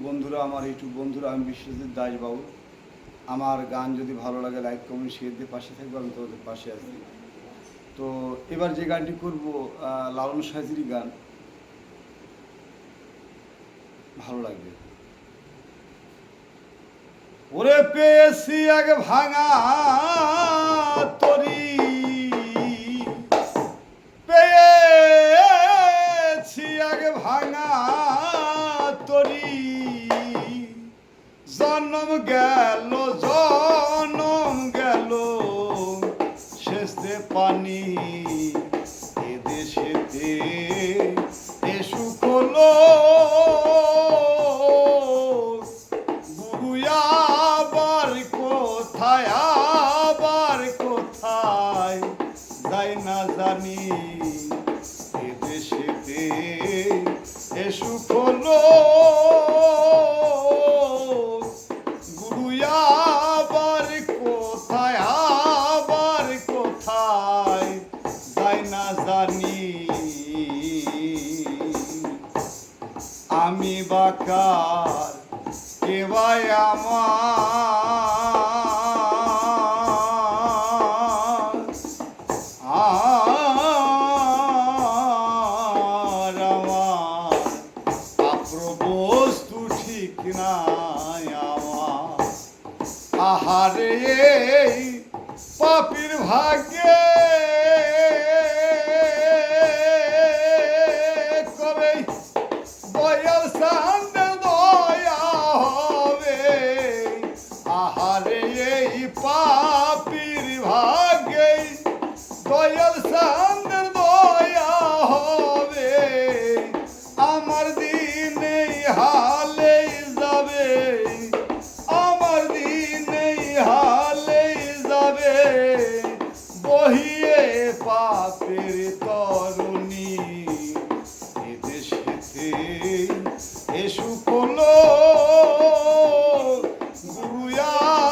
বন্ধুরা, আমার ইউটিউব বন্ধুরা, আমি বিশ্বজিৎ দাস বাবু। আমার গান যদি ভালো লাগে লাইক কমেন্ট শেয়ার দিয়ে পাশে থাকবো, আমি তোমাদের পাশে আছি। তো এবার যে গানটি করব লালন সাঁঝির গান, ভালো লাগবে। ওরে পেয়েছি এক ভাঙা তরি, পেয়েছি এক ভাঙা তরি, জন্ম গেল শেষে পানি এ দেশেতে এ সুখ হলো গুরু আবার কোথায় যাই না জানি এ দেশেতে এ সুখ হলো গুরু আবার কোথায় যাই না জানি। আমি বাকার কে ভাই আমার আপ্রবস্তু ঠিক নাই আমার। আহারে পাপির ভাগ্যে কবে দয়াল সান্দের দয়া হবে। আহারে এই পাপির ভাগ্যে দয়াল সান্দের দয়া হবে। আমার দিন এই হালেই যাবে, আমার দিন এই হালেই যাবে, বহিয়ে পাপের তরুণী এ দেশেতে এ সুখ হলো গুরু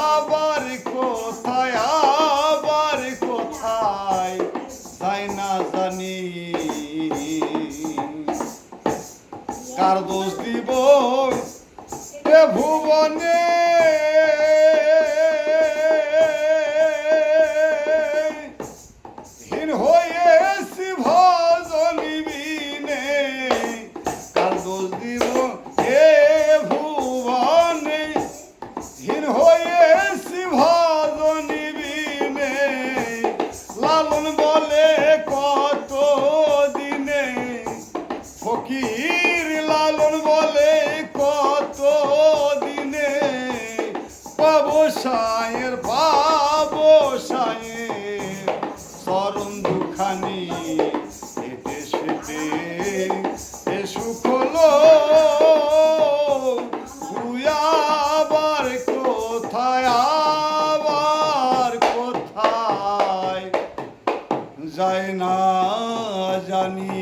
আবার কোথায় তাই না জানি। কার দোষ দিব এ ভুবনে, হীন হয়েছি ভজনী বিনে। কার দোষ দিব এ ভুবনে, হীন হয়েছি ভজনী বিনে। লালন বলে কত দিনে, ফকির লালন বলে কত দিনে, পাবো সায়ের চরণ দুখানি এ দেশেতে এ সুখ হলো তুই আবার কোথায় যায় না জানি।